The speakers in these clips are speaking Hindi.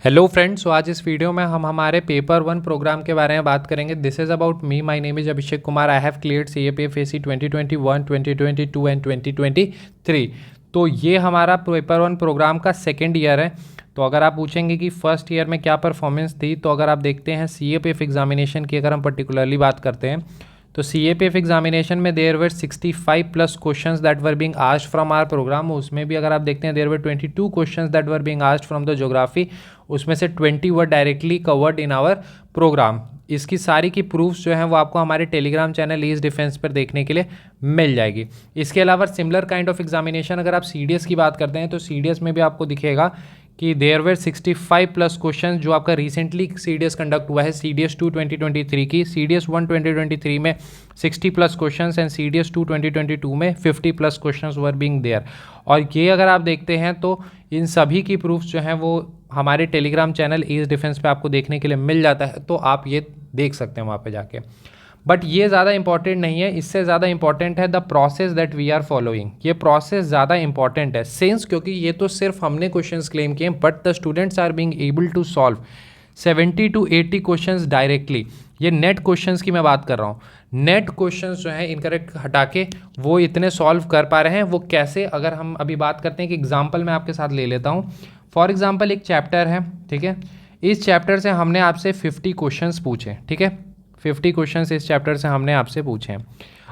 हेलो फ्रेंड्स, तो आज इस वीडियो में हम हमारे पेपर 1 प्रोग्राम के बारे में बात करेंगे। This is about me, my name is Abhishek Kumar. I have cleared CAPF AC 2021, 2022 and 2023। तो ये हमारा पेपर 1 प्रोग्राम का सेकेंड ईयर है। तो अगर आप पूछेंगे कि फर्स्ट ईयर में क्या परफॉर्मेंस थी, तो अगर आप देखते हैं CAPF एग्जामिनेशन की अगर हम पर्टिकुलरली बात करते हैं तो CAPF एग्जामिनेशन में there were 65 plus questions that were being asked from our program. उसमें भी अगर आप देखते हैं there were 22 questions that were being asked from the geography. उसमें से 20 were directly covered in our program. इसकी सारी की प्रूफ्स जो हैं वो आपको हमारे टेलीग्राम चैनल ईज डिफेंस पर देखने के लिए मिल जाएगी। इसके अलावा सिमिलर काइंड ऑफ एग्जामिनेशन अगर आप CDS की बात करते हैं तो CDS में भी आपको दिखेगा कि देयर वर 65 प्लस क्वेश्चन जो आपका रिसेंटली CDS कंडक्ट हुआ है CDS 2 2023 की। CDS 1 2023 में 60 प्लस क्वेश्चंस एंड CDS 2 2022 में 50 plus questions were being there. और ये अगर आप देखते हैं तो इन सभी की प्रूफ्स जो हैं वो हमारे टेलीग्राम चैनल ईज डिफेंस पे आपको देखने के लिए मिल जाता है, तो आप ये देख सकते हैं वहाँ पे जाके। बट ये ज़्यादा इंपॉर्टेंट नहीं है, इससे ज़्यादा इंपॉर्टेंट है the process that we are following. ये प्रोसेस ज़्यादा इंपॉर्टेंट है सिंस क्योंकि ये तो सिर्फ हमने क्वेश्चंस क्लेम किए but the students are being able to solve 70 to 80 questions directly. ये नेट क्वेश्चंस की मैं बात कर रहा हूँ। नेट क्वेश्चंस जो है इनकरेक्ट हटा के वो इतने सॉल्व कर पा रहे हैं। वो कैसे, अगर हम अभी बात करते हैं कि एग्जाम्पल मैं आपके साथ ले लेता हूँ। फॉर एग्जाम्पल एक चैप्टर है, ठीक है। इस चैप्टर से हमने आपसे 50 क्वेश्चंस पूछे, ठीक है। 50 क्वेश्चंस इस चैप्टर से हमने आपसे पूछे हैं।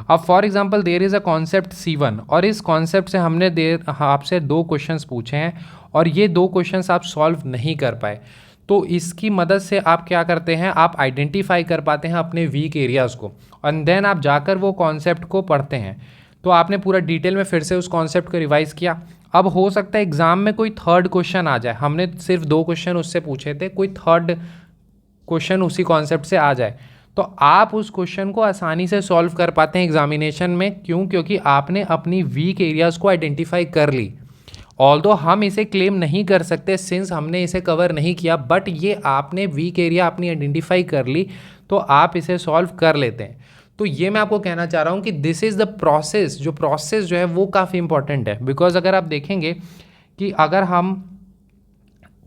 अब for example there is a concept C1 और इस कॉन्सेप्ट से हमने आपसे 2 क्वेश्चंस पूछे हैं और ये 2 क्वेश्चंस आप सॉल्व नहीं कर पाए। तो इसकी मदद से आप क्या करते हैं, आप आइडेंटिफाई कर पाते हैं अपने वीक एरियाज़ को एंड देन आप जाकर वो कॉन्सेप्ट को पढ़ते हैं। तो आपने पूरा डिटेल में फिर से उस कॉन्सेप्ट को रिवाइज़ किया। अब हो सकता है एग्ज़ाम में कोई थर्ड क्वेश्चन आ जाए, हमने सिर्फ 2 क्वेश्चन उससे पूछे थे, कोई थर्ड क्वेश्चन उसी कॉन्सेप्ट से आ जाए तो आप उस क्वेश्चन को आसानी से सॉल्व कर पाते हैं एग्जामिनेशन में। क्यों? क्योंकि आपने अपनी वीक एरियाज़ को आइडेंटिफाई कर ली। ऑल्दो हम इसे क्लेम नहीं कर सकते सिंस हमने इसे कवर नहीं किया, बट ये आपने वीक एरिया अपनी आइडेंटिफाई कर ली तो आप इसे सॉल्व कर लेते हैं। तो ये मैं आपको कहना चाह रहा हूँ कि दिस इज़ द प्रोसेस। जो प्रोसेस जो है वो काफ़ी इंपॉर्टेंट है। बिकॉज अगर आप देखेंगे कि अगर हम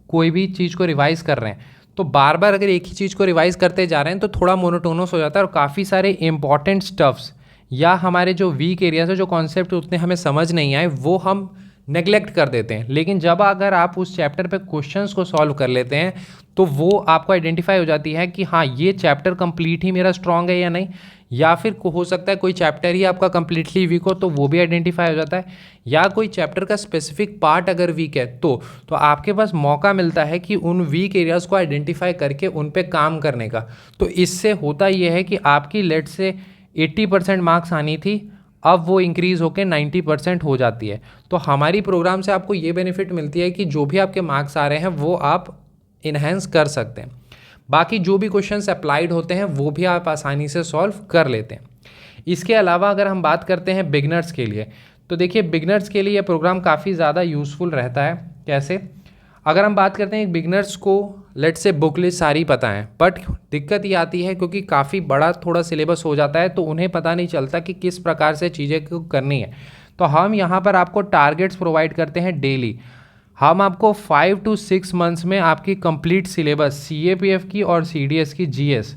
कोई भी चीज़ को रिवाइज़ कर रहे हैं तो बार बार अगर एक ही चीज़ को रिवाइज़ करते जा रहे हैं तो थोड़ा मोनोटोनस हो जाता है और काफ़ी सारे इंपॉर्टेंट स्टफ्स या हमारे जो वीक एरियाज है, जो कॉन्सेप्ट उतने हमें समझ नहीं आए, वो हम नेग्लेक्ट कर देते हैं। लेकिन जब अगर आप उस चैप्टर पे क्वेश्चंस को सॉल्व कर लेते हैं तो वो आपको आइडेंटिफाई हो जाती है कि हाँ ये चैप्टर कंप्लीट ही मेरा स्ट्रांग है या नहीं, या फिर हो सकता है कोई चैप्टर ही आपका कंप्लीटली वीक हो तो वो भी आइडेंटिफाई हो जाता है, या कोई चैप्टर का स्पेसिफिक पार्ट अगर वीक है तो आपके पास मौका मिलता है कि उन वीक एरियाज़ को आइडेंटिफाई करके उन पे काम करने का। तो इससे होता ये है कि आपकी लेट से 80% मार्क्स आनी थी, अब वो इंक्रीज़ होकर 90% हो जाती है। तो हमारी प्रोग्राम से आपको ये बेनिफिट मिलती है कि जो भी आपके मार्क्स आ रहे हैं वो आप इन्हेंस कर सकते हैं। बाकी जो भी क्वेश्चंस अप्लाइड होते हैं वो भी आप आसानी से सॉल्व कर लेते हैं। इसके अलावा अगर हम बात करते हैं बिगनर्स के लिए, तो देखिए बिगनर्स के लिए ये प्रोग्राम काफ़ी ज़्यादा यूज़फुल रहता है। कैसे? अगर हम बात करते हैं बिगनर्स को लेट से बुक लिस्ट सारी पता है, बट दिक्कत ये आती है क्योंकि काफ़ी बड़ा थोड़ा सिलेबस हो जाता है तो उन्हें पता नहीं चलता कि किस प्रकार से चीज़ें को करनी है। तो हम यहाँ पर आपको टारगेट्स प्रोवाइड करते हैं डेली। हम आपको 5 to 6 मंथ्स में आपकी कंप्लीट सिलेबस CAPF की और CDS की GS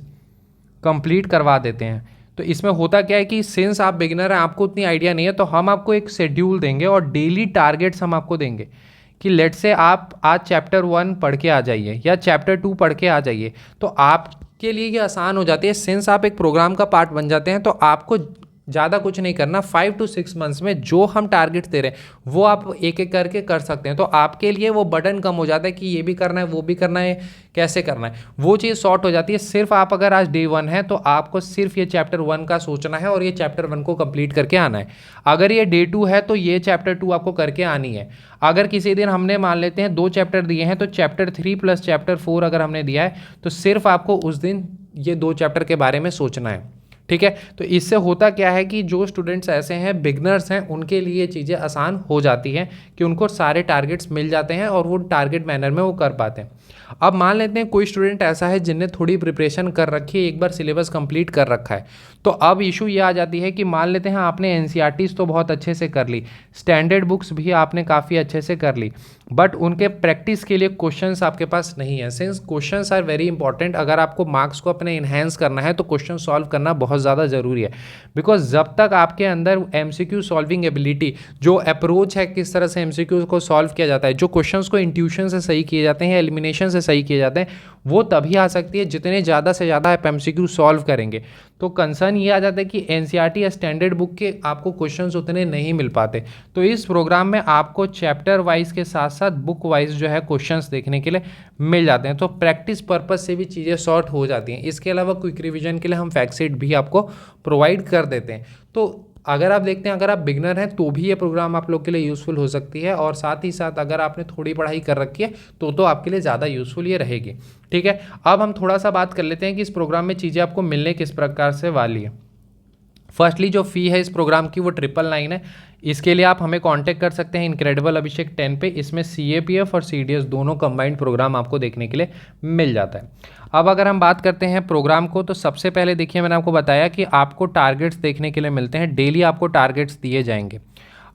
कंप्लीट करवा देते हैं। तो इसमें होता क्या है कि सिंस आप बिगिनर हैं, आपको उतनी आइडिया नहीं है, तो हम आपको एक शेड्यूल देंगे और डेली टारगेट्स हम आपको देंगे कि लेट से आप आज चैप्टर 1 पढ़ के आ जाइए या चैप्टर 2 पढ़ के आ जाइए। तो आपके लिए ये आसान हो जाती है सिंस आप एक प्रोग्राम का पार्ट बन जाते हैं। तो आपको ज़्यादा कुछ नहीं करना, 5 to 6 मंथ्स में जो हम टारगेट दे रहे हैं वो आप एक एक करके कर सकते हैं। तो आपके लिए वो बर्डन कम हो जाता है कि ये भी करना है, वो भी करना है, कैसे करना है, वो चीज़ सॉर्ट हो जाती है। सिर्फ आप अगर आज डे 1 है तो आपको सिर्फ ये चैप्टर 1 का सोचना है और ये चैप्टर 1 को कंप्लीट करके आना है। अगर ये डे 2 है तो ये चैप्टर 2 आपको करके आनी है। अगर किसी दिन हमने मान लेते हैं 2 चैप्टर दिए हैं तो चैप्टर 3 प्लस चैप्टर 4 अगर हमने दिया है तो सिर्फ आपको उस दिन ये 2 चैप्टर के बारे में सोचना है। ठीक है। तो इससे होता क्या है कि जो स्टूडेंट्स ऐसे हैं, बिगनर्स हैं, उनके लिए ये चीज़ें आसान हो जाती हैं कि उनको सारे टारगेट्स मिल जाते हैं और वो टारगेट मैनर में वो कर पाते हैं। अब मान लेते हैं कोई स्टूडेंट ऐसा है जिनने थोड़ी प्रिपरेशन कर रखी है, एक बार सिलेबस कंप्लीट कर रखा है, तो अब इशू ये आ जाती है कि मान लेते हैं आपने एनसीईआरटीज़ तो बहुत अच्छे से कर ली, स्टैंडर्ड बुक्स भी आपने काफ़ी अच्छे से कर ली, बट उनके प्रैक्टिस के लिए क्वेश्चंस आपके पास नहीं है। Since questions are very important, अगर आपको मार्क्स को अपने इन्हेंस करना है तो क्वेश्चन सॉल्व करना बहुत ज़्यादा ज़रूरी है। बिकॉज जब तक आपके अंदर एमसीक्यू सॉल्विंग एबिलिटी, जो अप्रोच है किस तरह से एमसीक्यू को सॉल्व किया जाता है, जो क्वेश्चंस को इंट्यूशन से सही किए जाते हैं, एलिमिनेशन से सही किए जाते हैं, वो तभी आ सकती है जितने ज़्यादा से ज़्यादा आप एमसीक्यू सॉल्व करेंगे। तो कंसर्न ये आ जाता है कि एनसीईआरटी या स्टैंडर्ड बुक के आपको क्वेश्चंस उतने नहीं मिल पाते। तो इस प्रोग्राम में आपको चैप्टर वाइज के साथ साथ बुक वाइज जो है क्वेश्चंस देखने के लिए मिल जाते हैं। तो प्रैक्टिस पर्पज से भी चीज़ें सॉर्ट हो जाती हैं। इसके अलावा क्विक रिवीजन के लिए हम फैक्ट शीट भी आपको प्रोवाइड कर देते हैं। तो अगर आप देखते हैं, अगर आप बिगनर हैं तो भी ये प्रोग्राम आप लोग के लिए यूज़फुल हो सकती है, और साथ ही साथ अगर आपने थोड़ी पढ़ाई कर रखी है तो आपके लिए ज़्यादा यूज़फुल ये रहेगी। ठीक है, अब हम थोड़ा सा बात कर लेते हैं कि इस प्रोग्राम में चीज़ें आपको मिलने किस प्रकार से वाली है। फर्स्टली जो फ़ी है इस प्रोग्राम की वो 999 है। इसके लिए आप हमें कांटेक्ट कर सकते हैं इनक्रेडिबल अभिषेक 10 पे। इसमें CAPF और CDS दोनों कंबाइंड प्रोग्राम आपको देखने के लिए मिल जाता है। अब अगर हम बात करते हैं प्रोग्राम को, तो सबसे पहले देखिए मैंने आपको बताया कि आपको टारगेट्स देखने के लिए मिलते हैं, डेली आपको टारगेट्स दिए जाएंगे।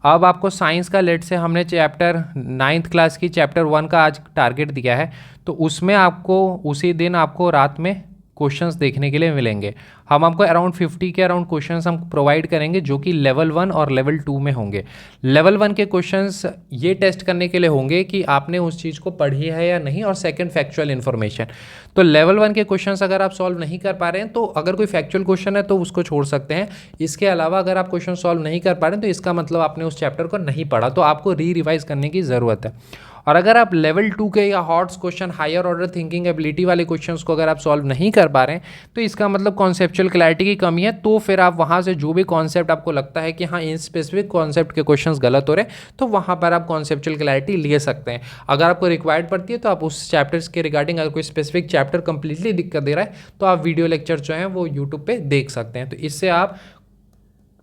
अब आपको साइंस का लेट से हमने चैप्टर 9th क्लास की चैप्टर 1 का आज टारगेट दिया है, तो उसमें आपको उसी दिन आपको रात में क्वेश्चंस देखने के लिए मिलेंगे। हम आपको अराउंड 50 के अराउंड क्वेश्चंस हम प्रोवाइड करेंगे जो कि लेवल 1 और लेवल 2 में होंगे। लेवल 1 के क्वेश्चंस ये टेस्ट करने के लिए होंगे कि आपने उस चीज़ को पढ़ी है या नहीं, और सेकंड फैक्चुअल इन्फॉर्मेशन। तो लेवल 1 के क्वेश्चंस अगर आप सॉल्व नहीं कर पा रहे हैं, तो अगर कोई फैक्चुअल क्वेश्चन है तो उसको छोड़ सकते हैं। इसके अलावा अगर आप क्वेश्चन सॉल्व नहीं कर पा रहे हैं तो इसका मतलब आपने उस चैप्टर को नहीं पढ़ा, तो आपको रिवाइज करने की ज़रूरत है। और अगर आप लेवल 2 के या HOTS question, higher order thinking ability वाले क्वेश्चंस को अगर आप सॉल्व नहीं कर पा रहे हैं, तो इसका मतलब कॉन्सेप्चुअल क्लैरिटी की कमी है। तो फिर आप वहाँ से जो भी कॉन्सेप्ट आपको लगता है कि हाँ इन स्पेसिफिक कॉन्सेप्ट के क्वेश्चंस गलत हो रहे हैं, तो वहाँ पर आप कॉन्सेप्चुअल क्लैरिटी ले सकते हैं। अगर आपको रिक्वायर्ड पड़ती है तो आप उस चैप्टर्स के रिगार्डिंग, अगर कोई स्पेसिफिक चैप्टर कंप्लीटली दिक्कत दे रहा है तो आप वीडियो लेक्चर जो है वो यूट्यूब पर देख सकते हैं। तो इससे आप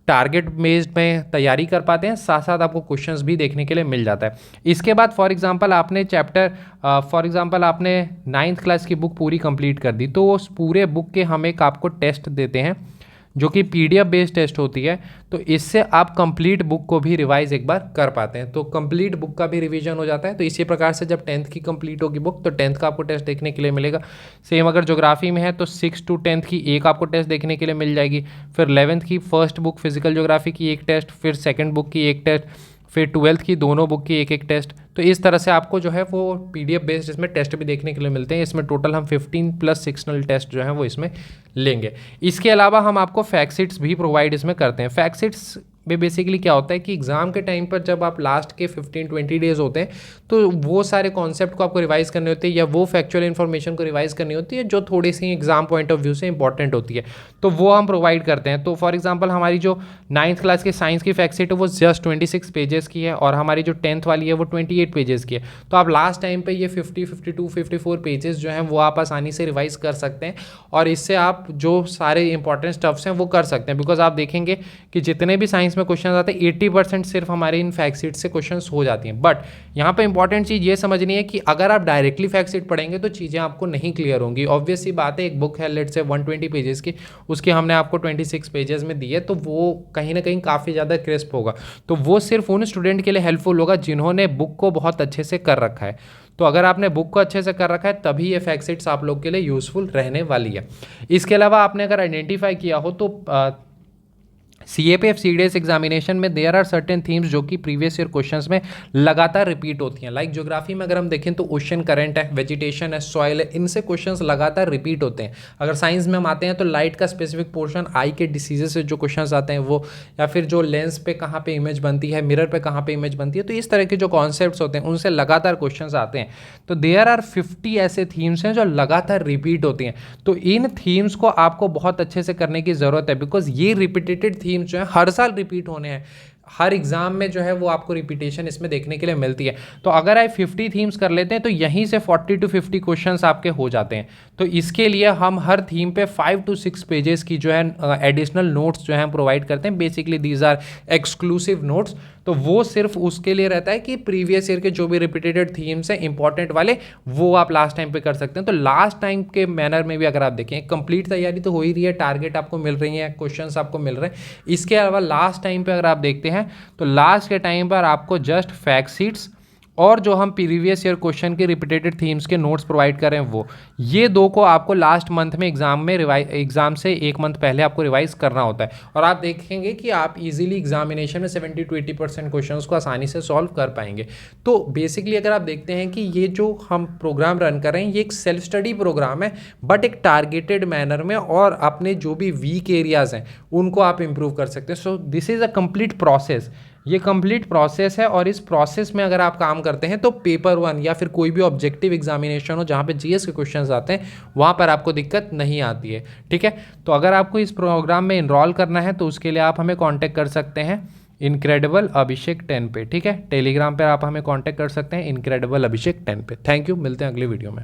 टारगेट बेस्ड में तैयारी कर पाते हैं, साथ साथ आपको क्वेश्चंस भी देखने के लिए मिल जाता है। इसके बाद फॉर एग्जांपल आपने 9th क्लास की बुक पूरी कंप्लीट कर दी, तो उस पूरे बुक के हम एक आपको टेस्ट देते हैं जो कि PDF बेस्ड टेस्ट होती है। तो इससे आप कंप्लीट बुक को भी रिवाइज एक बार कर पाते हैं, तो कंप्लीट बुक का भी रिवीजन हो जाता है। तो इसी प्रकार से जब 10th की कंप्लीट होगी बुक, तो 10th का आपको टेस्ट देखने के लिए मिलेगा। सेम अगर ज्योग्राफी में है तो 6 to 10th की एक आपको टेस्ट देखने के लिए मिल जाएगी। फिर 11th की फर्स्ट बुक फिजिकल ज्योग्राफी की एक टेस्ट, फिर सेकेंड बुक की एक टेस्ट, फिर 12th की दोनों बुक की एक एक टेस्ट। तो इस तरह से आपको जो है वो PDF बेस्ड इसमें टेस्ट भी देखने के लिए मिलते हैं। इसमें टोटल हम 15 प्लस सेक्शनल टेस्ट जो है वो इसमें लेंगे। इसके अलावा हम आपको फैक्ट शीट्स भी प्रोवाइड इसमें करते हैं। फैक्ट शीट्स में बेसिकली क्या होता है कि एग्ज़ाम के टाइम पर जब आप लास्ट के 15-20 डेज होते हैं, तो वो सारे कॉन्सेप्ट को आपको रिवाइज करने होते हैं, या वो फैक्चुअल इन्फॉर्मेशन को रिवाइज करनी होती है जो थोड़ी सी एग्जाम पॉइंट ऑफ व्यू से इंपॉर्टेंट होती है, तो वो हम प्रोवाइड करते हैं। तो फॉर एग्जांपल हमारी जो 9th क्लास की साइंस की फैक्ट शीट है वो जस्ट 26 पेजेस की है, और हमारी जो 10th वाली है वो 28 पेजेस की है। तो आप लास्ट टाइम पे ये 50, 52, 54 पेजेस जो हैं वो आप आसानी से रिवाइज कर सकते हैं, और इससे आप जो सारे इंपॉर्टेंट स्टफ्स हैं वो कर सकते हैं। बिकॉज आप देखेंगे कि जितने भी साइंस में क्वेश्चन आते हैं 80% सिर्फ हमारे इन फैक्ट शीट से क्वेश्चंस हो जाती हैं। बट यहाँ पे इंपॉर्टेंट चीज़ ये समझनी है कि अगर आप डायरेक्टली फैक्ट शीट पढ़ेंगे तो चीज़ें आपको नहीं क्लियर होंगी। ऑब्वियस सी बात है, एक बुक है लेट से 120 पेजेस की, उसकी हमने आपको 26 पेजेस में दी है, तो वो कहीं ना कहीं काफ़ी ज़्यादा क्रिस्प होगा। तो वो सिर्फ उन स्टूडेंट के लिए हेल्पफुल होगा जिन्होंने बुक को बहुत अच्छे से कर रखा है। तो अगर आपने बुक को अच्छे से कर रखा है तभी ये फैक्ट शीट्स आप लोग के लिए यूजफुल रहने वाली है। इसके अलावा आपने अगर आइडेंटिफाई किया हो तो CAPF CDS एग्जामिनेशन में देयर आर सर्टेन थीम्स जो कि प्रीवियस ईयर क्वेश्चंस में लगातार रिपीट होती हैं। लाइक ज्योग्राफी में अगर हम देखें तो ओशन करंट है, वेजिटेशन है, सॉइल है, इनसे क्वेश्चंस लगातार रिपीट होते हैं। अगर साइंस में हम आते हैं तो लाइट का स्पेसिफिक पोर्शन, आई के डिसीजेस से जो क्वेश्चंस आते हैं वो, या फिर जो लेंस पे कहाँ पे इमेज बनती है, मिरर पे कहाँ पे इमेज बनती है, तो इस तरह के जो कॉन्सेप्ट्स होते हैं उनसे लगातार क्वेश्चंस आते हैं। तो देयर आर 50 ऐसे थीम्स हैं जो लगातार रिपीट होती हैं। तो इन थीम्स को आपको बहुत अच्छे से करने की ज़रूरत है, बिकॉज ये रिपीटेटेड थीम्स जो है हर साल रिपीट होने हैं। हर एग्ज़ाम में जो है वो आपको रिपीटेशन इसमें देखने के लिए मिलती है। तो अगर आप 50 थीम्स कर लेते हैं तो यहीं से 40 to 50 क्वेश्चंस आपके हो जाते हैं। तो इसके लिए हम हर थीम पे 5 to 6 पेजेस की जो है एडिशनल नोट्स जो है हम प्रोवाइड करते हैं। Basically these are exclusive notes. तो वो सिर्फ उसके लिए रहता है कि प्रीवियस ईयर के जो भी रिपीटेड थीम्स हैं इंपॉर्टेंट वाले, वो आप लास्ट टाइम पे कर सकते हैं। तो लास्ट टाइम के मैनर में भी अगर आप देखें, कंप्लीट तैयारी तो हो ही रही है, टारगेट आपको मिल रही है, क्वेश्चंस आपको मिल रहे हैं। इसके अलावा लास्ट टाइम पे अगर आप देखते हैं तो लास्ट के टाइम पर आपको जस्ट फैक्ट शीट्स और जो हम प्रीवियस ईयर क्वेश्चन के रिपीटेड थीम्स के नोट्स प्रोवाइड कर रहे हैं वो, ये दो को आपको लास्ट मंथ में एग्जाम से एक मंथ पहले आपको रिवाइज करना होता है। और आप देखेंगे कि आप इजीली एग्जामिनेशन में 70 to 80% क्वेश्चन को आसानी से सॉल्व कर पाएंगे। तो बेसिकली अगर आप देखते हैं कि ये जो हम प्रोग्राम रन कर रहे हैं ये एक सेल्फ स्टडी प्रोग्राम है, बट एक टारगेटेड मैनर में, और अपने जो भी वीक एरियाज़ हैं उनको आप इम्प्रूव कर सकते हैं। So this is a complete process, ये कंप्लीट प्रोसेस है। और इस प्रोसेस में अगर आप काम करते हैं तो पेपर 1 या फिर कोई भी ऑब्जेक्टिव एग्जामिनेशन हो जहाँ पे जीएस के क्वेश्चंस आते हैं वहाँ पर आपको दिक्कत नहीं आती है। ठीक है, तो अगर आपको इस प्रोग्राम में इनरोल करना है तो उसके लिए आप हमें कॉन्टैक्ट कर सकते हैं इनक्रेडिबल अभिषेक 10 पे। ठीक है, टेलीग्राम पर आप हमें कॉन्टैक्ट कर सकते हैं इनक्रेडिबल अभिषेक 10 पे। थैंक यू, मिलते हैं अगले वीडियो में।